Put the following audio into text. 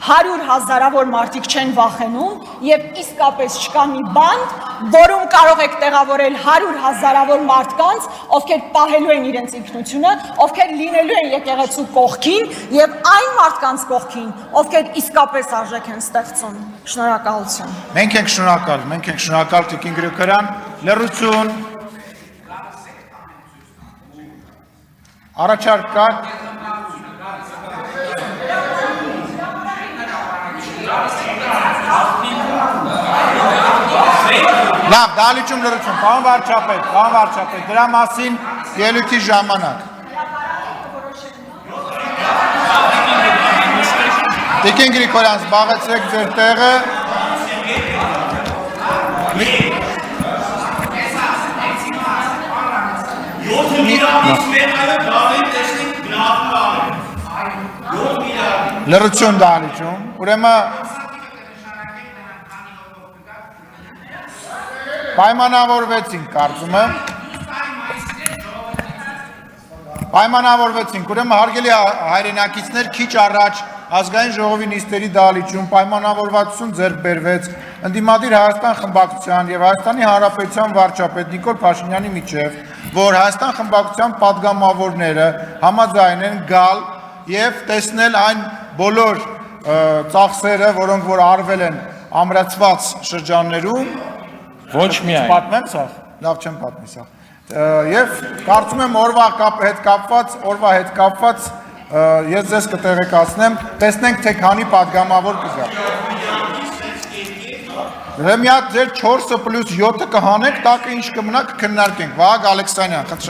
100,000-ավոր մարդիկ չեն վախենում եւ իսկապես չկա մի բանդ, որում կարող եք տեղավորել 100,000-ավոր մարդկանց, ովքեր պահելու են իրենց ինքնությունը, ովքեր լինելու են եկեղեցու կողքին եւ այն մարդկանց կողքին, ովքեր իսկապես արժեք են ստեղծում։ Շնորհակալություն։ Մենք ենք շնորհակալ Տիկին Գրիգորյան, լրություն։ Առաջարկ կա։ Լավ, դալիճում լրություն, պարոն վարչապետ, դրա մասին ելույթի ժամանակ։ Տիկին Գրիգորյան, զբաղեցրեք ձեր տեղը։ Լրություն դալիճում, ուրեմն պայմանավորվեցինք, կարծում եմ, ուրեմն հարգելի հայրենակիցներ, քիչ առաջ ազգային ժողովի նիստերի դահլիճում պայմանավորվածություն ձեռք բերվեց ընդդիմադիր Հայաստան խմբակցության եւ Հայաստանի Հանրապետության վարչապետ Նիկոլ Փաշինյանի միջև, որ Հայաստան խմբակցության падգամավորները համաձայն են գալ եւ տեսնել այն բոլոր ծախսերը, որոնք որ արվել են ամրացված շրջաններում, ոչ միայն պատմեմ սա, լավ չեմ պատմի սա, եւ կարծում եմ օրվա հետ կապված ես ձեզ կտեղեկացնեմ, տեսնենք թե քանի падգամավոր կգա։ Մի հատ ձեր 4+7 կհանենք, տակը ինչ կմնա կքննարկենք։ Վահագն Ալեքսանյան,